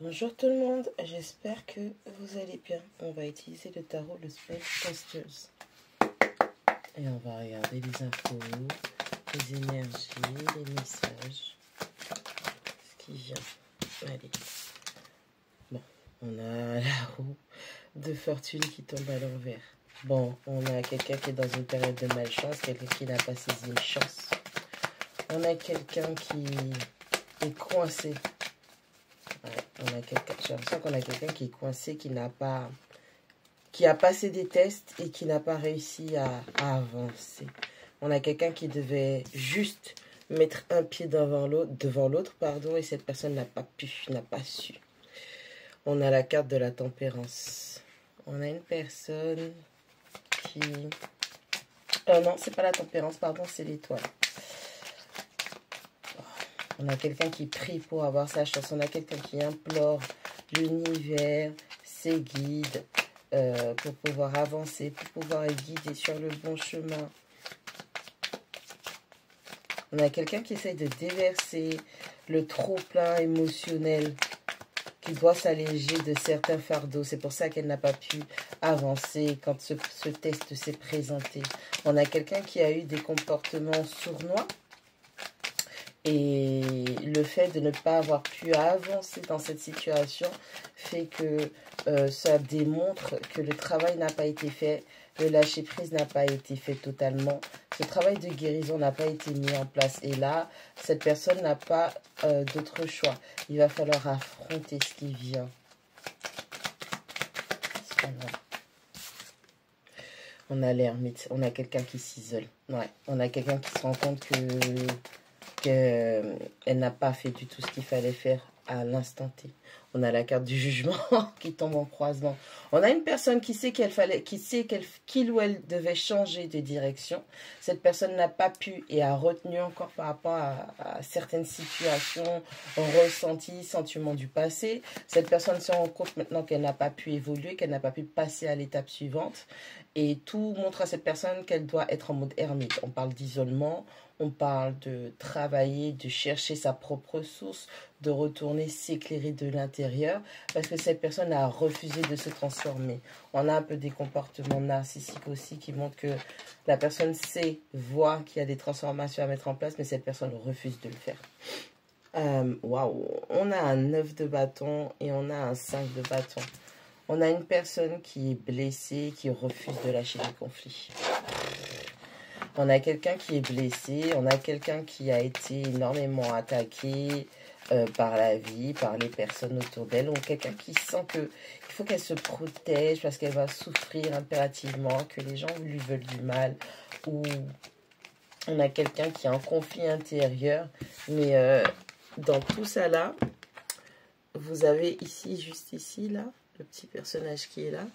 Bonjour tout le monde, j'espère que vous allez bien. On va utiliser le tarot, le Spellcasters. Et on va regarder les infos, les énergies, les messages, ce qui vient. Allez. Bon, on a la roue de fortune qui tombe à l'envers. Bon, on a quelqu'un qui est dans une période de malchance, quelqu'un qui n'a pas saisi une chance. On a quelqu'un qui est coincé. Ouais, j'ai l'impression qu'on a quelqu'un qui est coincé, qui a passé des tests et qui n'a pas réussi à avancer. On a quelqu'un qui devait juste mettre un pied devant l'autre, et cette personne n'a pas pu, n'a pas su. On a la carte de la tempérance. On a une personne qui... non, c'est pas la tempérance, pardon, c'est l'étoile. On a quelqu'un qui prie pour avoir sa chance. On a quelqu'un qui implore l'univers, ses guides, pour pouvoir avancer, pour pouvoir être guidé sur le bon chemin. On a quelqu'un qui essaye de déverser le trop-plein émotionnel, qui doit s'alléger de certains fardeaux. C'est pour ça qu'elle n'a pas pu avancer quand ce test s'est présenté. On a quelqu'un qui a eu des comportements sournois. Et le fait de ne pas avoir pu avancer dans cette situation fait que ça démontre que le travail n'a pas été fait, le lâcher-prise n'a pas été fait totalement, ce travail de guérison n'a pas été mis en place. Et là, cette personne n'a pas d'autre choix. Il va falloir affronter ce qui vient. On a l'ermite, on a quelqu'un qui s'isole. Ouais, on a quelqu'un qui se rend compte qu'elle n'a pas fait du tout ce qu'il fallait faire à l'instant T. On a la carte du jugement qui tombe en croisement. On a une personne qui sait qu'il ou elle devait changer de direction. Cette personne n'a pas pu et a retenu encore par rapport à certaines situations, ressentis, sentiments du passé. Cette personne se rend compte maintenant qu'elle n'a pas pu évoluer, qu'elle n'a pas pu passer à l'étape suivante. Et tout montre à cette personne qu'elle doit être en mode ermite. On parle d'isolement, on parle de travailler, de chercher sa propre source, de retourner s'éclairer de l'intérieur, parce que cette personne a refusé de se transformer. On a un peu des comportements narcissiques aussi qui montrent que la personne voit qu'il y a des transformations à mettre en place, mais cette personne refuse de le faire. Waouh, on a un 9 de bâton et on a un 5 de bâton. On a une personne qui est blessée, qui refuse de lâcher le conflit. On a quelqu'un qui est blessé, on a quelqu'un qui a été énormément attaqué par la vie, par les personnes autour d'elle, ou quelqu'un qui sent qu'il faut qu'elle se protège parce qu'elle va souffrir impérativement, que les gens lui veulent du mal, ou on a quelqu'un qui a un conflit intérieur, mais dans tout ça là, vous avez ici, juste ici, là, le petit personnage qui est là,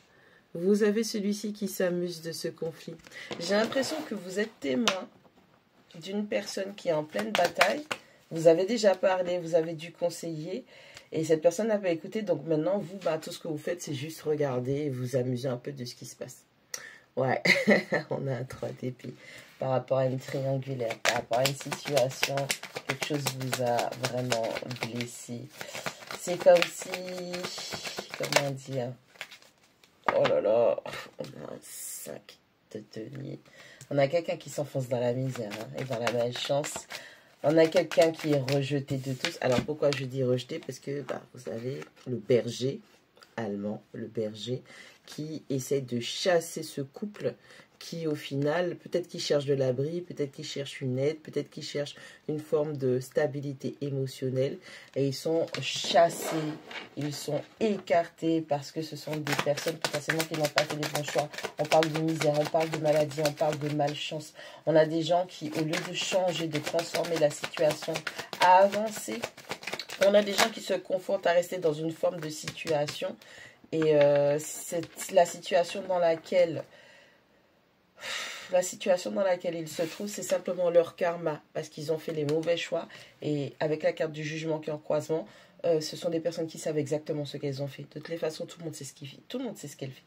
vous avez celui-ci qui s'amuse de ce conflit. J'ai l'impression que vous êtes témoin d'une personne qui est en pleine bataille. Vous avez déjà parlé, vous avez dû conseiller. Et cette personne n'a pas écouté. Donc maintenant, vous, tout ce que vous faites, c'est juste regarder et vous amuser un peu de ce qui se passe. Ouais, on a un 3 d'épée. Par rapport à une triangulaire, par rapport à une situation, quelque chose vous a vraiment blessé. C'est comme si... Comment dire ? Oh là là, on a un 5 de denier. On a quelqu'un qui s'enfonce dans la misère et dans la malchance. On a quelqu'un qui est rejeté de tous. Alors pourquoi je dis rejeté? Parce que vous savez, le berger allemand, le berger, qui essaie de chasser ce couple qui au final, peut-être qu'il cherche de l'abri, peut-être qu'il cherche une aide, peut-être qu'il cherche une forme de stabilité émotionnelle. Et ils sont chassés, ils sont écartés parce que ce sont des personnes potentiellement qui n'ont pas fait les bons choix. On parle de misère, on parle de maladie, on parle de malchance. On a des gens qui, au lieu de changer, de transformer la situation, à avancer, on a des gens qui se confrontent à rester dans une forme de situation. Et c'est la situation dans laquelle... ils se trouvent, c'est simplement leur karma, parce qu'ils ont fait les mauvais choix. Et avec la carte du jugement qui est en croisement, ce sont des personnes qui savent exactement ce qu'elles ont fait. De toutes les façons, tout le monde sait ce qu'il fait. Tout le monde sait ce qu'elle fait,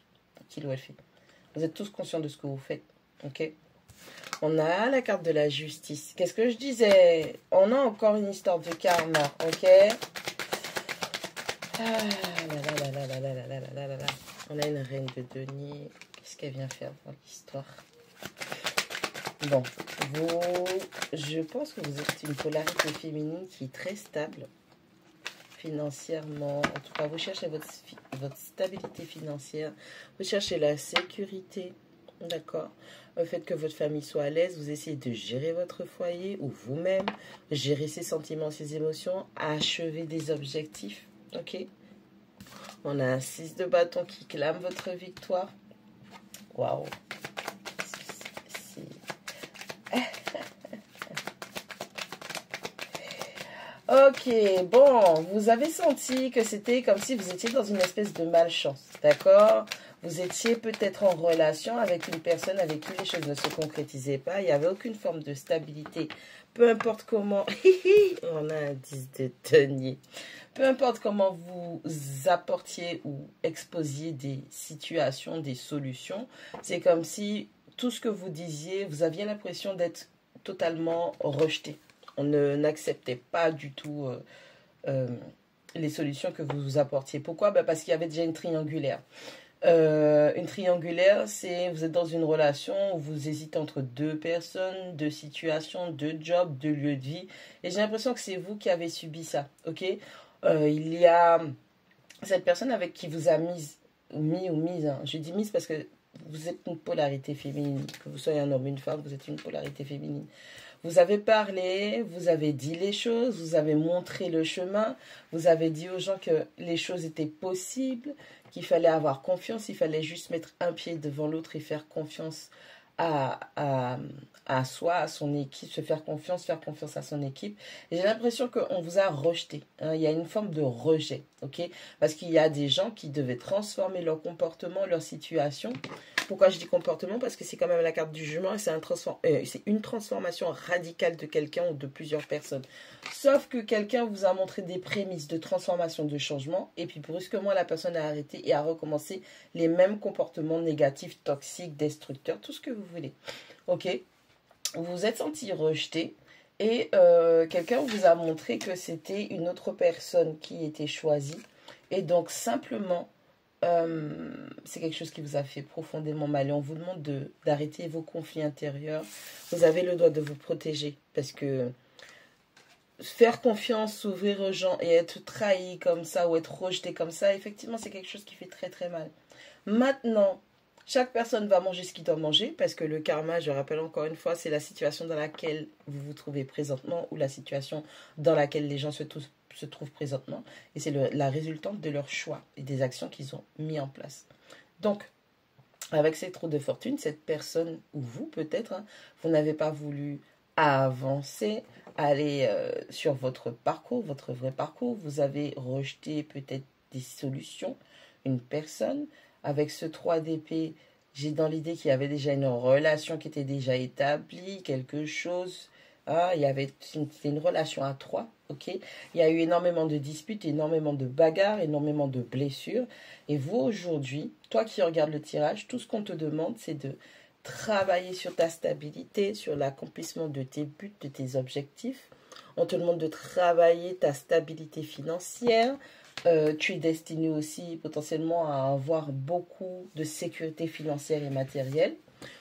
qu'il ou elle fait. Vous êtes tous conscients de ce que vous faites, ok? On a la carte de la justice. Qu'est-ce que je disais? On a encore une histoire de karma, ok? Ah là là là là là là là là là là là. On a une reine de denier. Qu'est-ce qu'elle vient faire dans l'histoire? Bon, je pense que vous êtes une polarité féminine qui est très stable financièrement. En tout cas, vous cherchez votre stabilité financière. Vous cherchez la sécurité. D'accord? Le fait que votre famille soit à l'aise, vous essayez de gérer votre foyer ou vous-même, gérer ses sentiments, ses émotions, achever des objectifs. Ok? On a un 6 de bâton qui clame votre victoire. Waouh! Ok, bon, vous avez senti que c'était comme si vous étiez dans une espèce de malchance, d'accord? Vous étiez peut-être en relation avec une personne avec qui les choses ne se concrétisaient pas. Il n'y avait aucune forme de stabilité. Peu importe comment... On a un 10 de denier. Peu importe comment vous apportiez ou exposiez des situations, des solutions, c'est comme si tout ce que vous disiez, vous aviez l'impression d'être totalement rejeté. On n'acceptait pas du tout les solutions que vous apportiez. Pourquoi? Parce qu'il y avait déjà une triangulaire. Une triangulaire, c'est vous êtes dans une relation où vous hésitez entre deux personnes, deux situations, deux jobs, deux lieux de vie. Et j'ai l'impression que c'est vous qui avez subi ça. Ok? Il y a cette personne avec qui vous a mis ou mise. Hein. Je dis mise parce que vous êtes une polarité féminine. Que vous soyez un homme ou une femme, vous êtes une polarité féminine. Vous avez parlé, vous avez dit les choses, vous avez montré le chemin, vous avez dit aux gens que les choses étaient possibles, qu'il fallait avoir confiance, il fallait juste mettre un pied devant l'autre et faire confiance à soi, à son équipe, se faire confiance à son équipe. Et j'ai l'impression qu'on vous a rejeté. Hein. Il y a une forme de rejet, ok? Parce qu'il y a des gens qui devaient transformer leur comportement, leur situation. Pourquoi je dis comportement? Parce que c'est quand même la carte du jugement et c'est une transformation radicale de quelqu'un ou de plusieurs personnes. Sauf que quelqu'un vous a montré des prémices de transformation, de changement, et puis brusquement la personne a arrêté et a recommencé les mêmes comportements négatifs, toxiques, destructeurs, tout ce que vous voulez. Ok? Vous vous êtes senti rejeté et quelqu'un vous a montré que c'était une autre personne qui était choisie. Et donc simplement, c'est quelque chose qui vous a fait profondément mal. Et on vous demande d'arrêter vos conflits intérieurs. Vous avez le droit de vous protéger parce que faire confiance, s'ouvrir aux gens et être trahi comme ça ou être rejeté comme ça, effectivement, c'est quelque chose qui fait très très mal. Maintenant, chaque personne va manger ce qu'il doit manger parce que le karma, je rappelle encore une fois, c'est la situation dans laquelle vous vous trouvez présentement ou la situation dans laquelle les gens se trouvent présentement. Et c'est la résultante de leurs choix et des actions qu'ils ont mis en place. Donc, avec ces trous de fortune, cette personne, ou vous peut-être, hein, vous n'avez pas voulu avancer, aller sur votre parcours, votre vrai parcours. Vous avez rejeté peut-être des solutions, une personne. Avec ce 3 d'épée, j'ai dans l'idée qu'il y avait déjà une relation qui était déjà établie, quelque chose. Ah, c'était une relation à 3, ok? Il y a eu énormément de disputes, énormément de bagarres, énormément de blessures. Et vous, aujourd'hui, toi qui regardes le tirage, tout ce qu'on te demande, c'est de travailler sur ta stabilité, sur l'accomplissement de tes buts, de tes objectifs. On te demande de travailler ta stabilité financière. Tu es destiné aussi potentiellement à avoir beaucoup de sécurité financière et matérielle.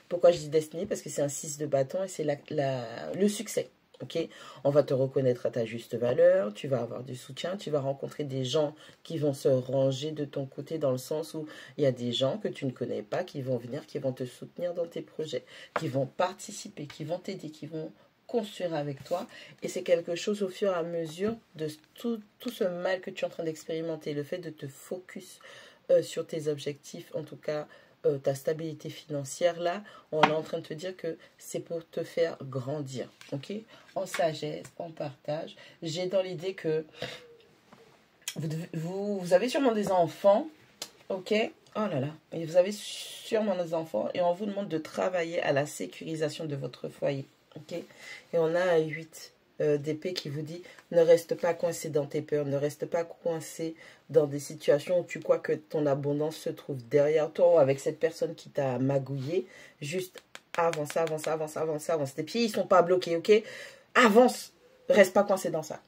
Pourquoi je dis destiné? Parce que c'est un 6 de bâton et c'est le succès. Okay? On va te reconnaître à ta juste valeur, tu vas avoir du soutien, tu vas rencontrer des gens qui vont se ranger de ton côté dans le sens où il y a des gens que tu ne connais pas qui vont venir, qui vont te soutenir dans tes projets, qui vont participer, qui vont t'aider, qui vont construire avec toi. Et c'est quelque chose au fur et à mesure de tout ce mal que tu es en train d'expérimenter, le fait de te focus sur tes objectifs, en tout cas ta stabilité financière, là, on est en train de te dire que c'est pour te faire grandir, ok? En sagesse, en partage. J'ai dans l'idée que vous avez sûrement des enfants, ok? Oh là là, et vous avez sûrement des enfants et on vous demande de travailler à la sécurisation de votre foyer, ok? Et on a un 8 d'épée qui vous dit ne reste pas coincé dans tes peurs, ne reste pas coincé dans des situations où tu crois que ton abondance se trouve derrière toi ou avec cette personne qui t'a magouillé. Juste avance, avance, avance, avance, avance. Tes pieds, ils sont pas bloqués, ok? Avance, reste pas coincé dans ça.